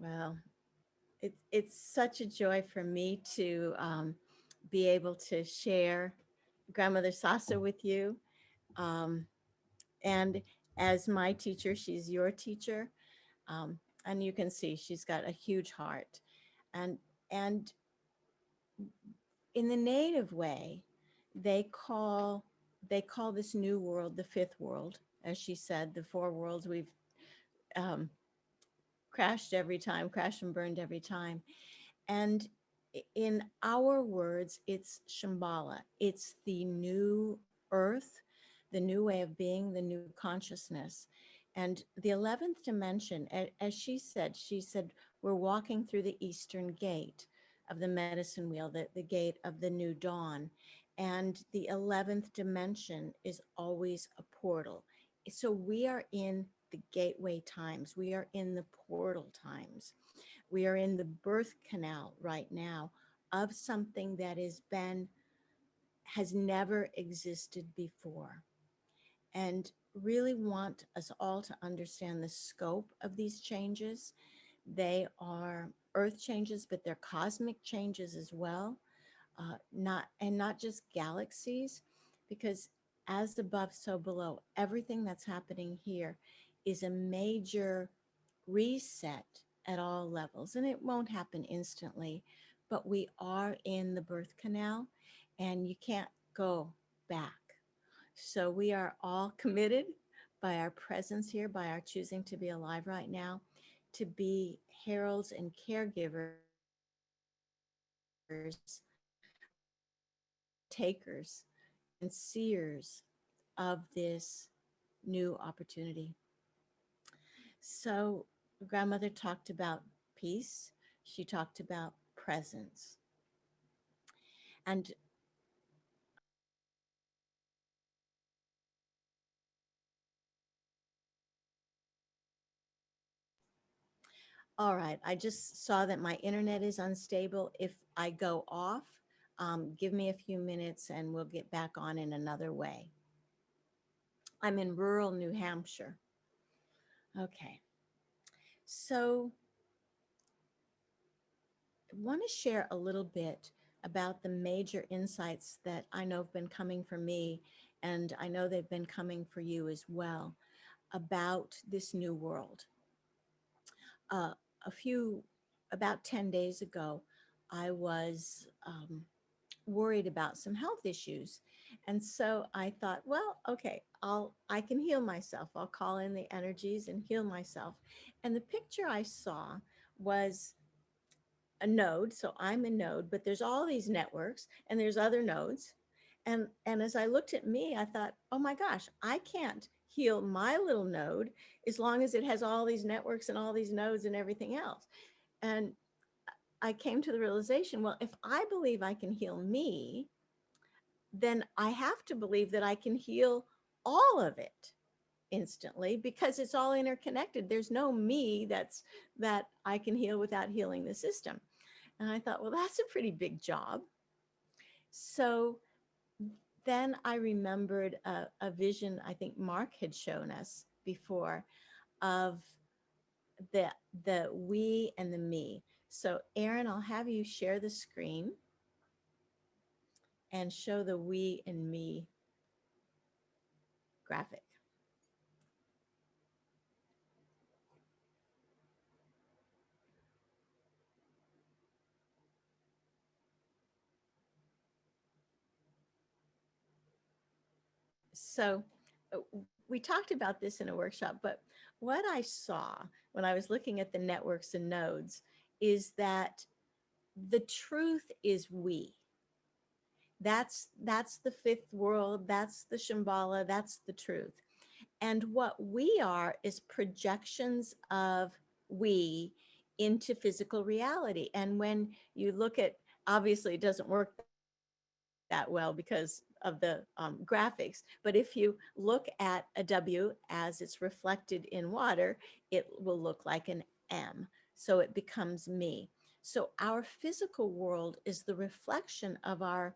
Well, it's such a joy for me to be able to share Grandmother Sasa with you. Um, and as my teacher, she's your teacher. Um, and you can see she's got a huge heart. And, and in the native way, they call, they call this new world the fifth world. As she said, the four worlds we've um, crashed every time, crashed and burned every time. And in our words, it's Shambhala. It's the new earth, the new way of being, the new consciousness. And the 11th dimension, as she said, we're walking through the eastern gate of the medicine wheel, the gate of the new dawn. And the 11th dimension is always a portal. So we are in the gateway times. We are in the portal times. We are in the birth canal right now of something that has never existed before. And really want us all to understand the scope of these changes. They are earth changes, but they're cosmic changes as well. Not just galaxies, because as above, so below, everything that's happening here is a major reset at all levels. And it won't happen instantly, but we are in the birth canal and you can't go back. So we are all committed by our presence here, by our choosing to be alive right now, to be heralds and caregivers, takers and seers of this new opportunity. So grandmother talked about peace. She talked about presence. And all right, I just saw that my internet is unstable. If I go off, give me a few minutes and we'll get back on in another way. I'm in rural New Hampshire. Okay, so I want to share a little bit about the major insights that I know have been coming for me, and I know they've been coming for you as well, about this new world. Uh, a few, about 10 days ago, I was worried about some health issues. And so I thought, well, okay, I can heal myself. I'll call in the energies and heal myself. And the picture I saw was a node. So I'm a node, but there's all these networks and there's other nodes. And as I looked at me, I thought, oh my gosh, I can't heal my little node as long as it has all these networks and all these nodes and everything else. And I came to the realization, well, if I believe I can heal me, then I have to believe that I can heal all of it instantly because it's all interconnected. There's no me that I can heal without healing the system. And I thought, well, that's a pretty big job. So then I remembered a vision I think Mark had shown us before of the the we and the me. So Aaron, I'll have you share the screen and show the we and me graphic. So we talked about this in a workshop, but what I saw when I was looking at the networks and nodes is that the truth is we. That's the fifth world, that's the Shambhala, that's the truth. And what we are is projections of we into physical reality. And when you look at, obviously it doesn't work that well because of the graphics. But if you look at a W as it's reflected in water, it will look like an M. So it becomes me. So our physical world is the reflection of our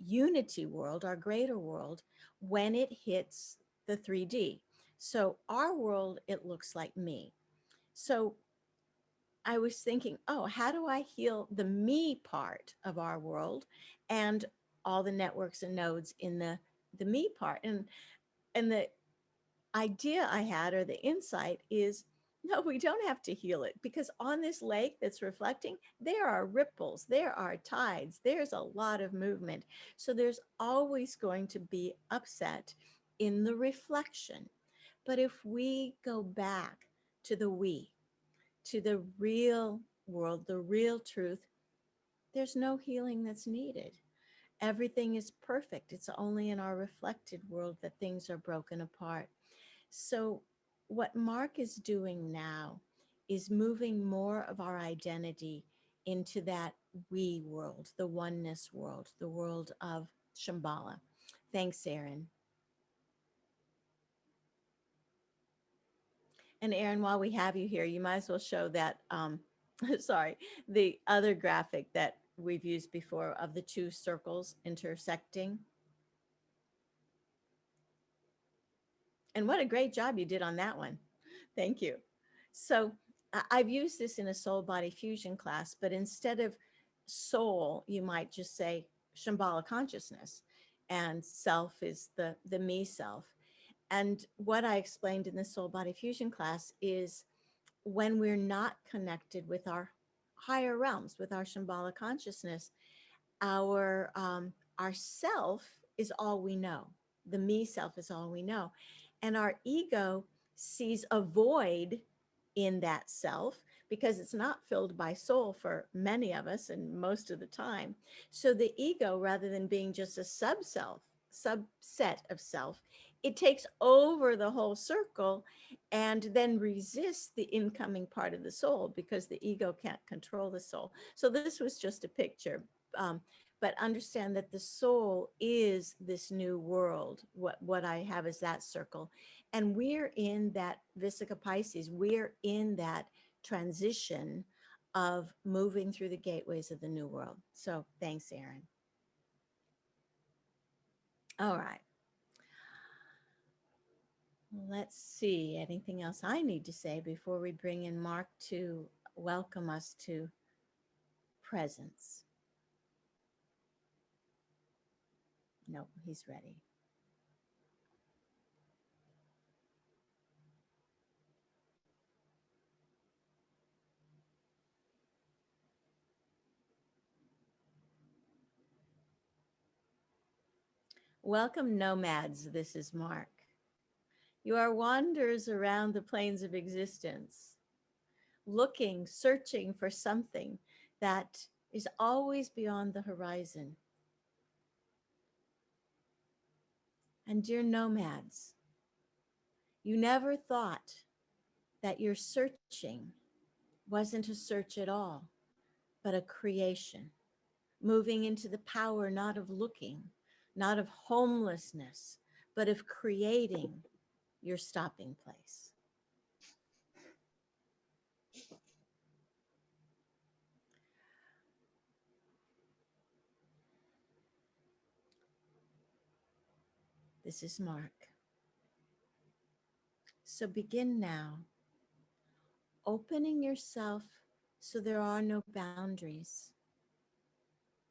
unity world, our greater world, when it hits the 3D. So our world, it looks like me. So I was thinking, oh, how do I heal the me part of our world and all the networks and nodes in the me part? And the idea I had, or the insight, is no, we don't have to heal it, because on this lake that's reflecting, there are ripples, there are tides, there's a lot of movement. So there's always going to be upset in the reflection. But if we go back to the we, to the real world, the real truth, there's no healing that's needed. Everything is perfect. It's only in our reflected world that things are broken apart. So, what Mark is doing now is moving more of our identity into that we world, the oneness world, the world of Shambhala. Thanks, Aaron. And Aaron, while we have you here, you might as well show that, sorry, the other graphic that we've used before of the two circles intersecting. And what a great job you did on that one. Thank you. So I've used this in a soul body fusion class, but instead of soul, you might just say Shambhala consciousness, and self is the me self. And what I explained in the soul body fusion class is when we're not connected with our higher realms, with our Shambhala consciousness, our self is all we know. The me self is all we know. And our ego sees a void in that self because it's not filled by soul for many of us and most of the time. So the ego, rather than being just a subset of self, it takes over the whole circle and then resists the incoming part of the soul because the ego can't control the soul. So this was just a picture. Um, but understand that the soul is this new world. What I have is that circle. And we're in that Vesica Pisces. We're in that transition of moving through the gateways of the new world. So thanks, Aaron. All right. Let's see. Anything else I need to say before we bring in Mark to welcome us to presence? No, he's ready. Welcome, nomads. This is Mark. You are wanderers around the plains of existence, looking, searching for something that is always beyond the horizon. And dear nomads, you never thought that your searching wasn't a search at all, but a creation, moving into the power not of looking, not of homelessness, but of creating your stopping place. This is Mark. So begin now, opening yourself so there are no boundaries.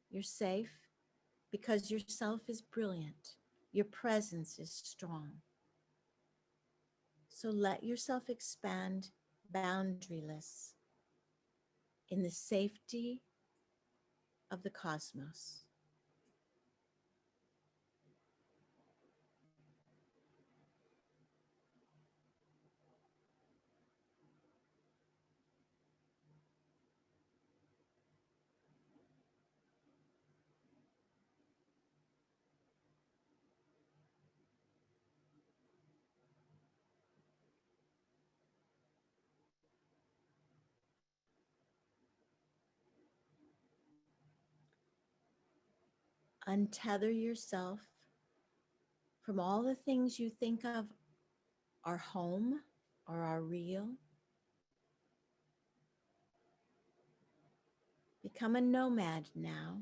You're safe because your self is brilliant. Your presence is strong. So let yourself expand boundaryless in the safety of the cosmos. Untether yourself from all the things you think of are home or are real. Become a nomad now.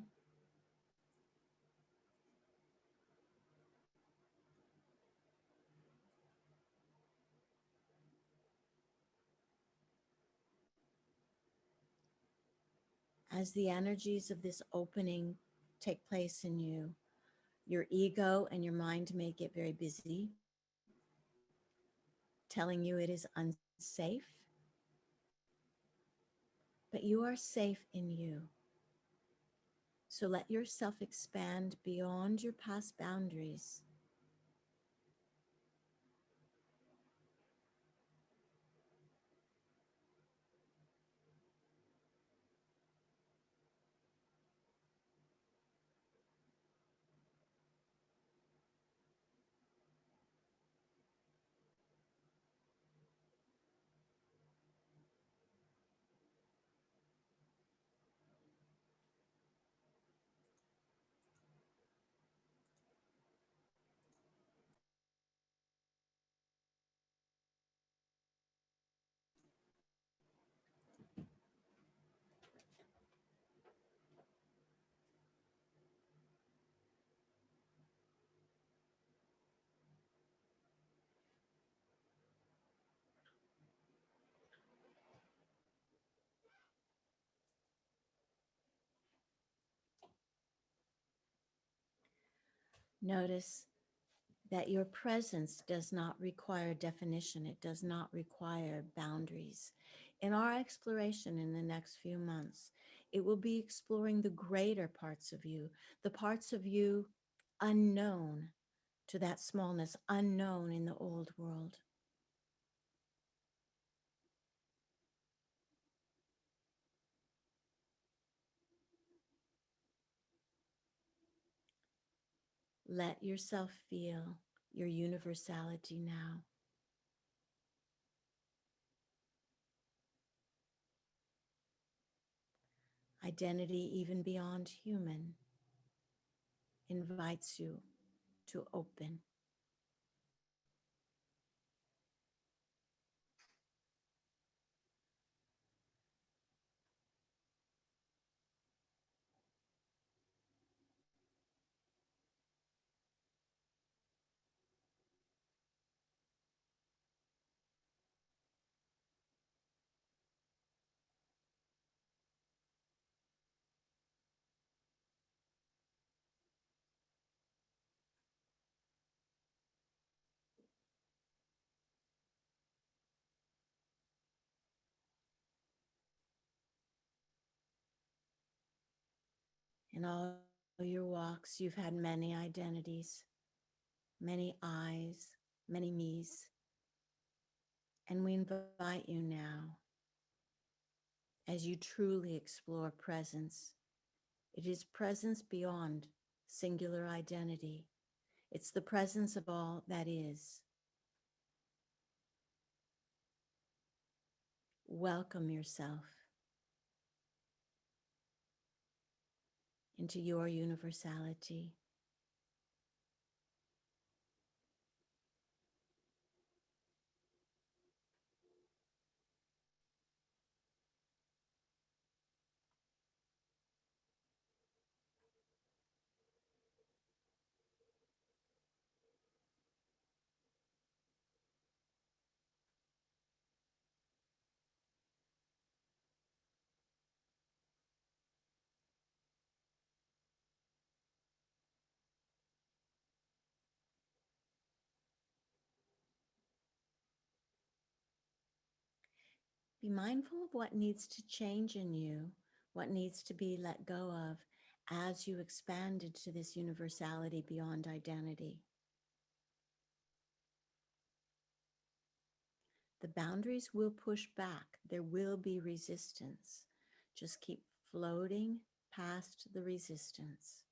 As the energies of this opening take place in you, your ego and your mind may get very busy, telling you it is unsafe, but you are safe in you. So let yourself expand beyond your past boundaries. Notice that your presence does not require definition, it does not require boundaries. In our exploration in the next few months, it will be exploring the greater parts of you, the parts of you unknown to that smallness, unknown in the old world. Let yourself feel your universality now. Identity, even beyond human, invites you to open. In all your walks, you've had many identities, many I's, many me's. And we invite you now, as you truly explore presence. It is presence beyond singular identity. It's the presence of all that is. Welcome yourself into your universality. Be mindful of what needs to change in you, what needs to be let go of as you expand into this universality beyond identity. The boundaries will push back. There will be resistance. Just keep floating past the resistance.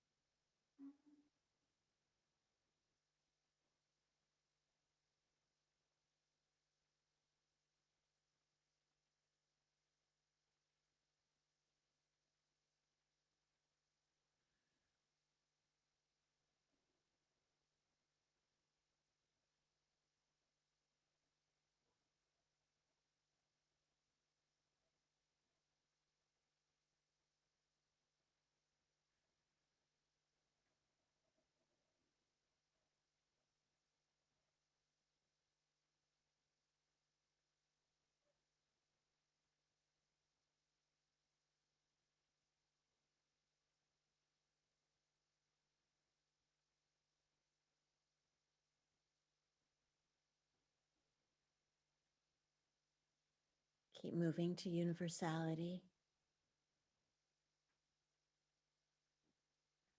Keep moving to universality.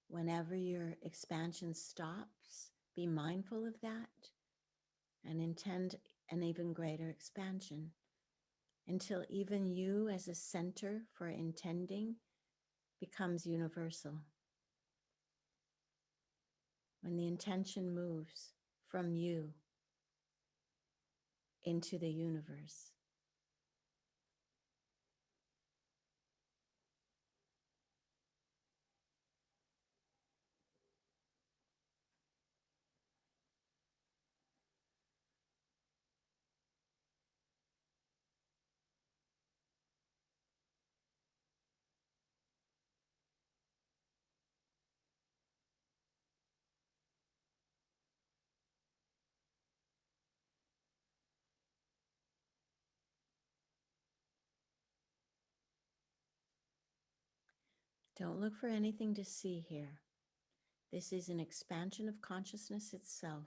Whenever your expansion stops, be mindful of that and intend an even greater expansion until even you, as a center for intending, becomes universal. When the intention moves from you into the universe. Don't look for anything to see here. This is an expansion of consciousness itself.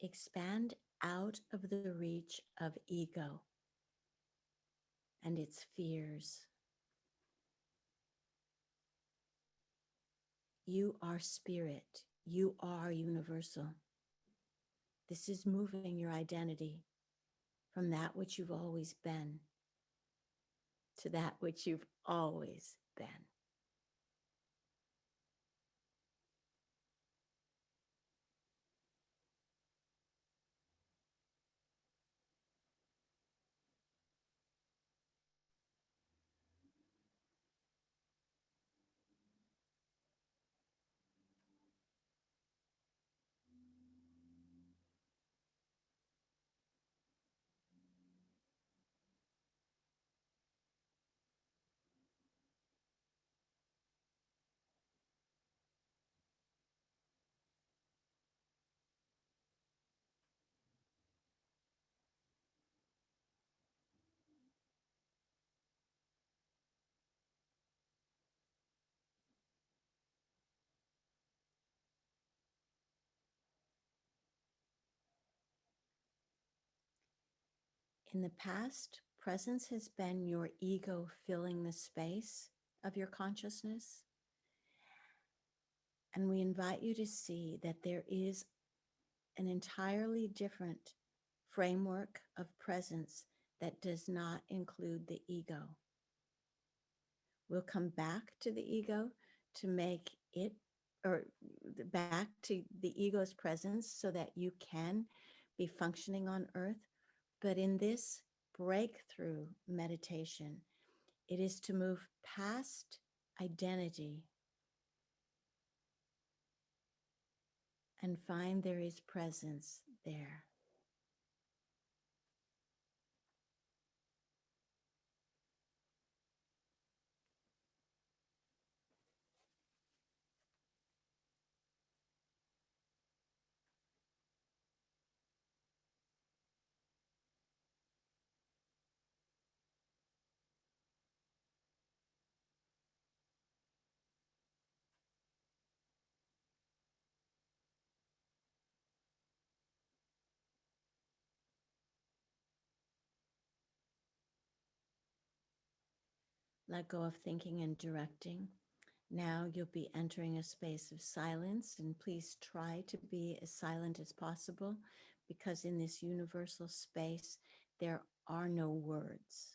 Expand out of the reach of ego and its fears. You are spirit. You are universal. This is moving your identity from that which you've always been to that which you've always been. In the past, presence has been your ego filling the space of your consciousness. And we invite you to see that there is an entirely different framework of presence that does not include the ego. We'll come back to the ego to make it, or back to the ego's presence so that you can be functioning on earth. But in this breakthrough meditation, it is to move past identity and find there is presence there. Let go of thinking and directing. Now you'll be entering a space of silence, and please try to be as silent as possible. because in this universal space, there are no words.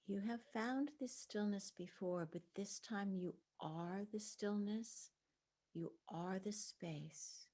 You have found this stillness before, but this time you are the stillness, you are the space.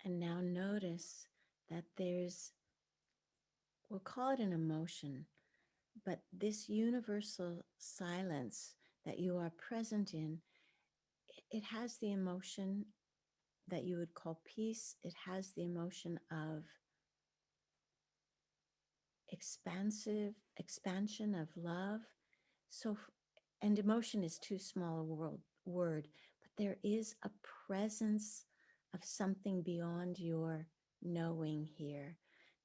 And now notice that there's, we'll call it an emotion, but this universal silence that you are present in, it has the emotion that you would call peace. It has the emotion of expansion of love. So, and emotion is too small a word, but there is a presence of something beyond your knowing here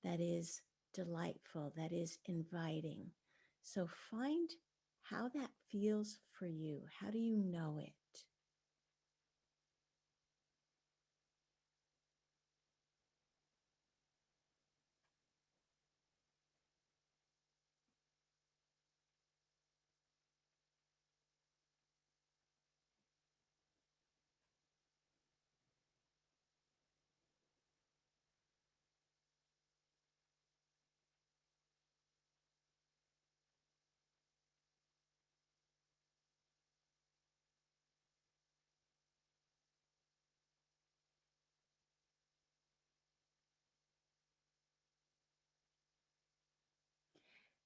that is delightful, that is inviting. So find how that feels for you. How do you know it?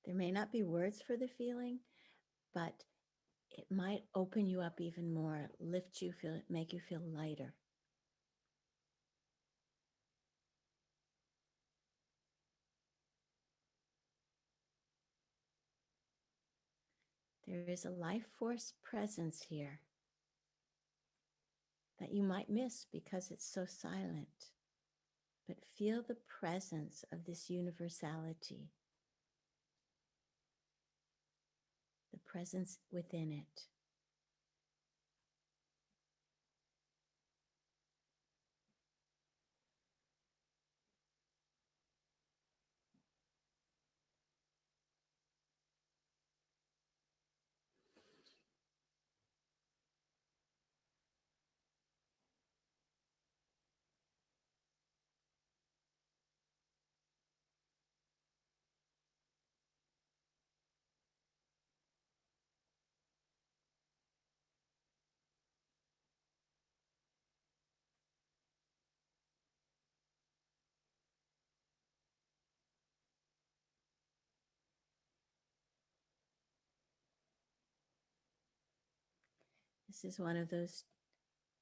There may not be words for the feeling, but it might open you up even more, lift you, make you feel lighter. There is a life force presence here that you might miss because it's so silent. But feel the presence of this universality, the presence within it. This is one of those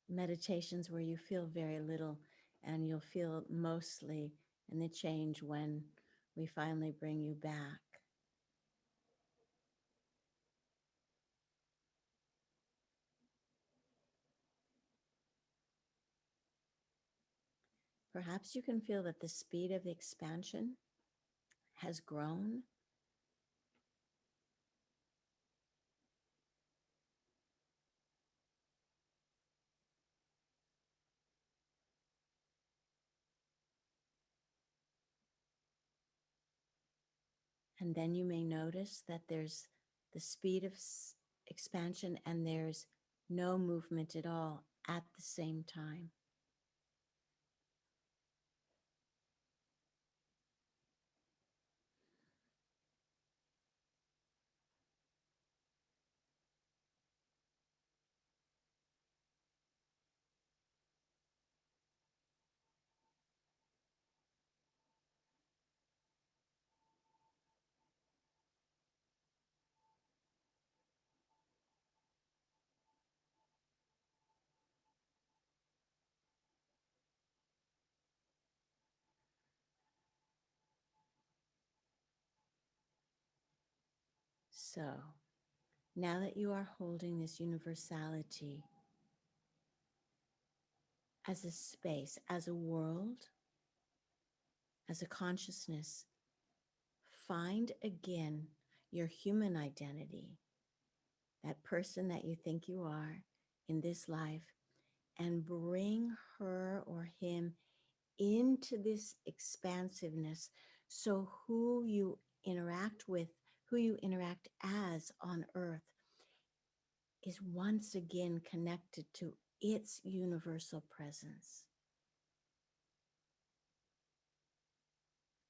meditations where you feel very little and you'll feel mostly in the change when we finally bring you back. Perhaps you can feel that the speed of the expansion has grown. And then you may notice that there's the speed of expansion and there's no movement at all at the same time. So now that you are holding this universality as a space, as a world, as a consciousness, find again your human identity, that person that you think you are in this life, and bring her or him into this expansiveness. So who you interact with, who you interact as on earth, is once again connected to its universal presence.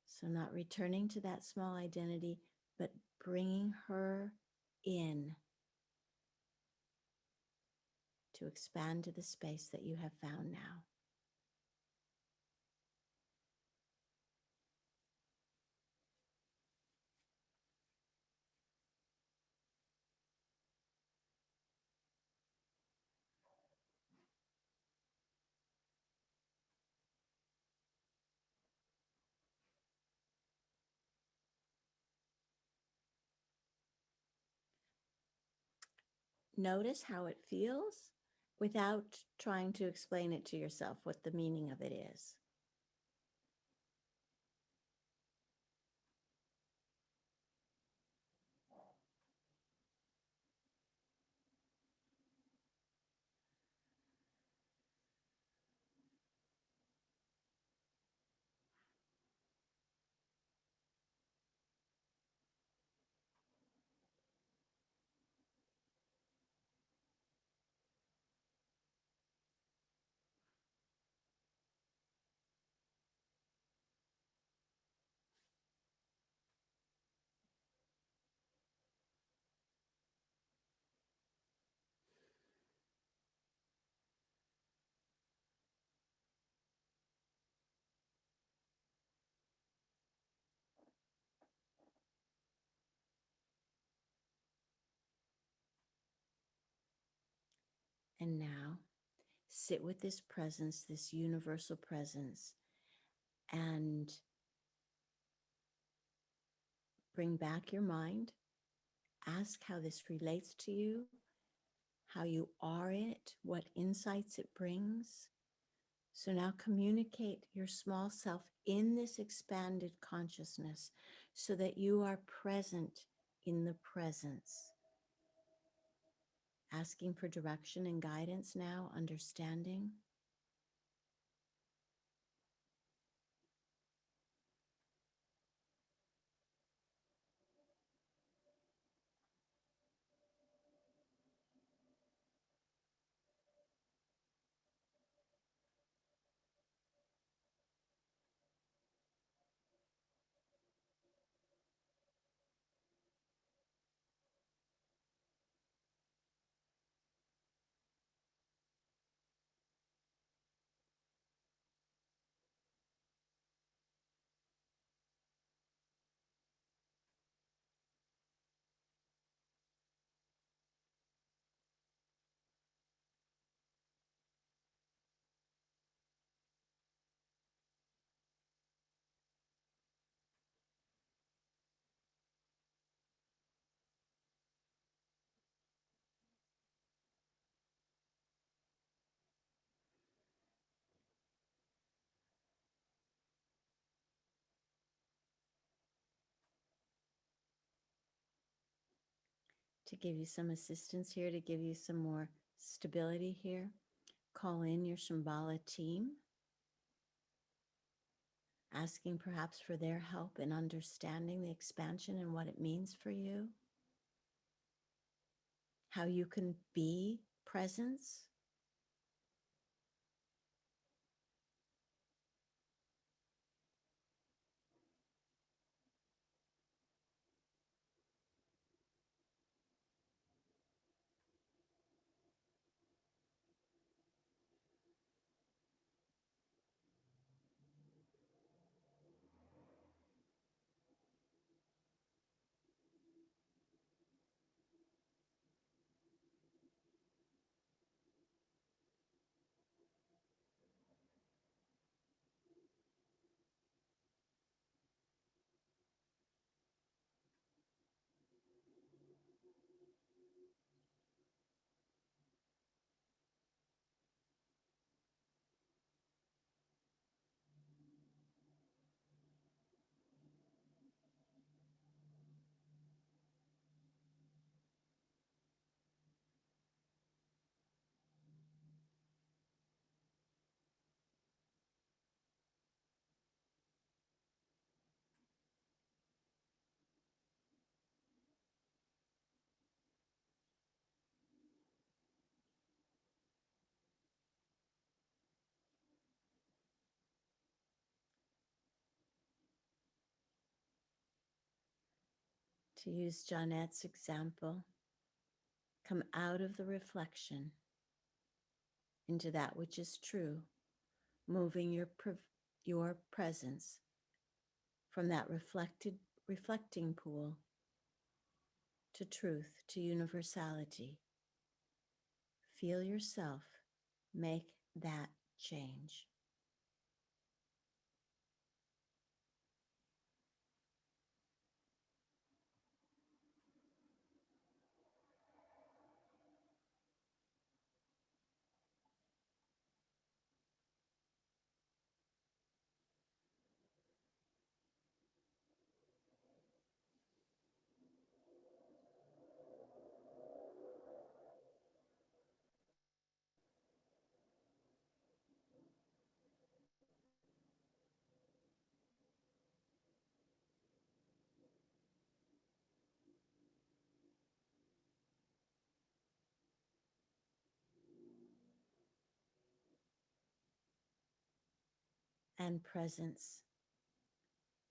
So not returning to that small identity, but bringing her in to expand to the space that you have found now. Notice how it feels without trying to explain it to yourself what the meaning of it is. And now sit with this presence, this universal presence, and bring back your mind. Ask how this relates to you, how you are it, what insights it brings. So now communicate your small self in this expanded consciousness so that you are present in the presence. Asking for direction and guidance now, understanding. to give you some assistance here, to give you some more stability here. Call in your Shamballa team, asking perhaps for their help in understanding the expansion and what it means for you, how you can be presence. To use Jonette's example, come out of the reflection into that which is true, moving your presence from that reflecting pool to truth, to universality. Feel yourself make that change. And presence,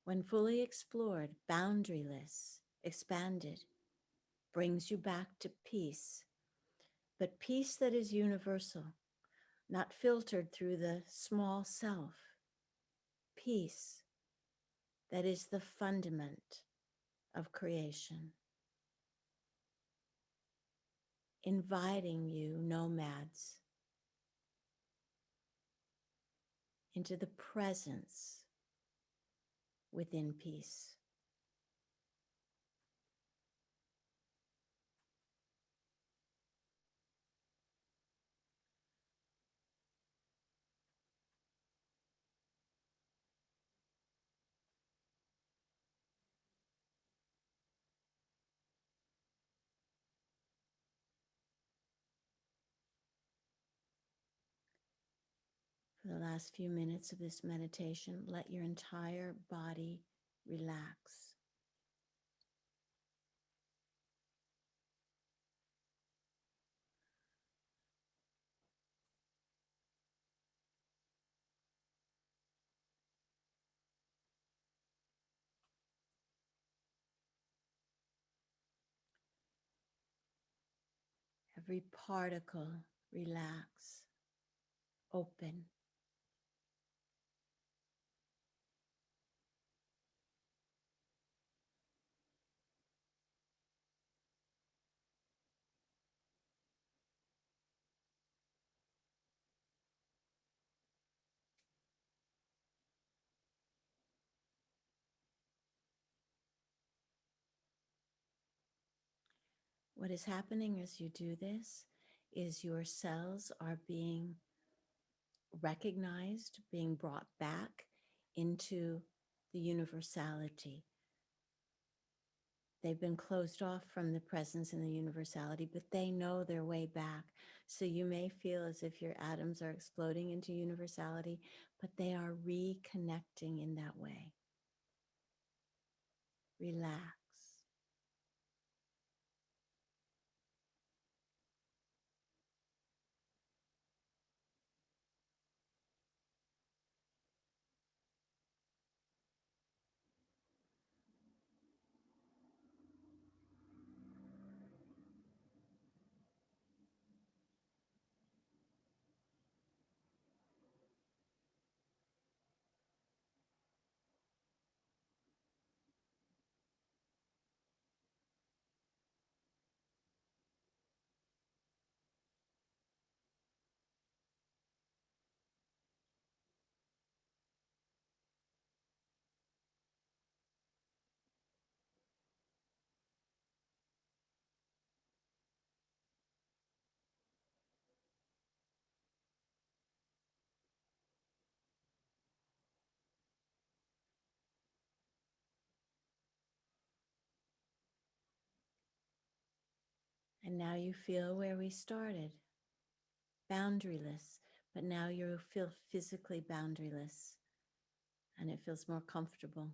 when fully explored, boundaryless, expanded, brings you back to peace, but peace that is universal, not filtered through the small self. Peace that is the fundament of creation, inviting you, nomads, into the presence within peace. For the last few minutes of this meditation, let your entire body relax. Every particle relax, open. What is happening as you do this is your cells are being recognized, being brought back into the universality. They've been closed off from the presence and the universality, but they know their way back. So you may feel as if your atoms are exploding into universality, but they are reconnecting in that way. Relax. And now you feel where we started, boundaryless, but now you feel physically boundaryless and it feels more comfortable.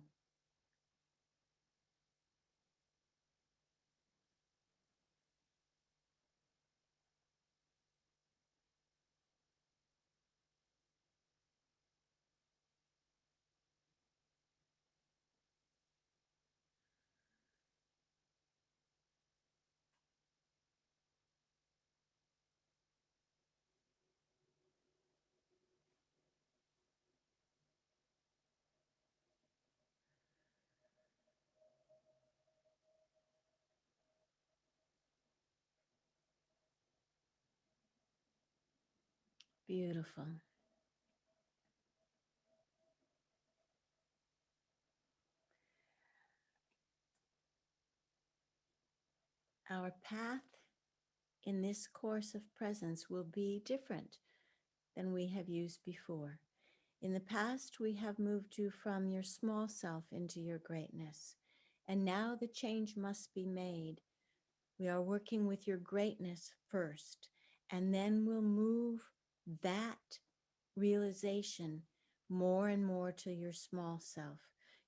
Beautiful. Our path in this course of presence will be different than we have used before. In the past, we have moved you from your small self into your greatness. And now the change must be made. We are working with your greatness first, and then we'll move that realization more and more to your small self.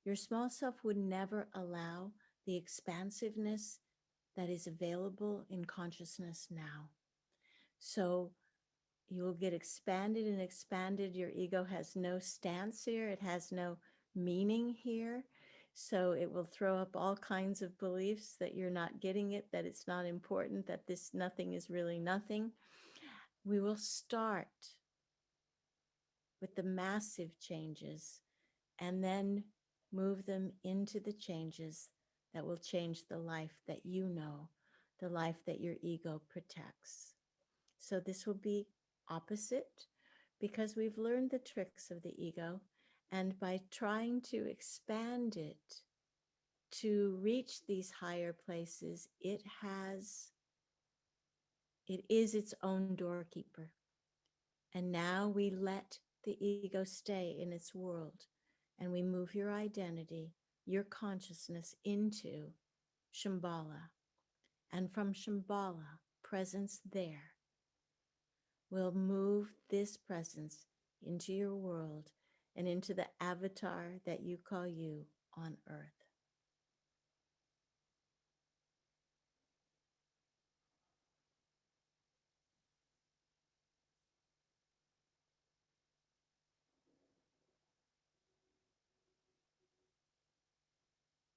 Your small self would never allow the expansiveness that is available in consciousness now. So you will get expanded and expanded. Your ego has no stance here. It has no meaning here. So it will throw up all kinds of beliefs that you're not getting it, that it's not important, that this nothing is really nothing. We will start with the massive changes and then move them into the changes that will change the life that you know, the life that your ego protects. So this will be opposite because we've learned the tricks of the ego. And by trying to expand it to reach these higher places, it is its own doorkeeper. And now we let the ego stay in its world and we move your identity, your consciousness into Shamballa. And from Shambhala, presence there, will move this presence into your world and into the avatar that you call you on earth.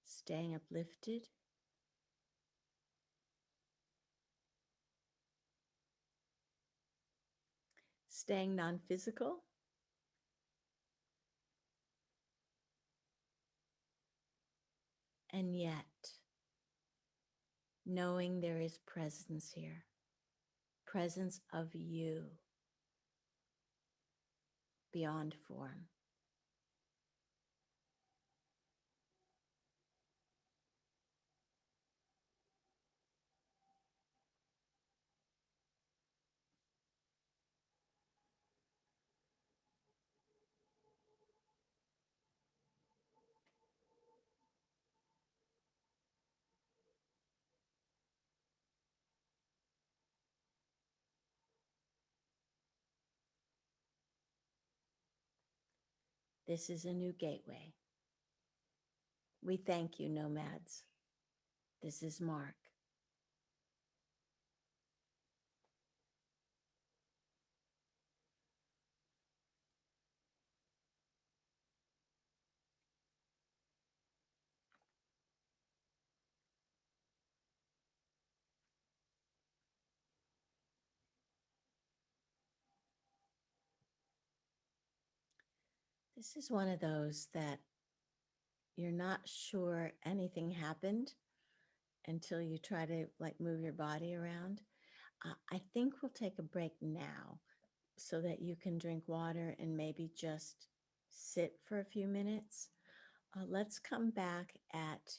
Staying uplifted, staying non-physical, and yet knowing there is presence here, presence of you beyond form. This is a new gateway. We thank you, nomads. This is Mark. This is one of those that you're not sure anything happened until you try to like move your body around. I think we'll take a break now so that you can drink water and maybe just sit for a few minutes. Let's come back at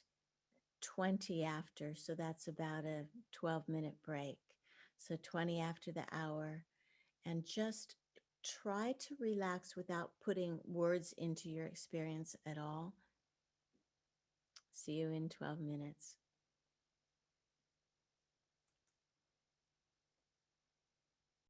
20 after, so that's about a 12-minute break. So 20 after the hour, and just try to relax without putting words into your experience at all. See you in 12 minutes.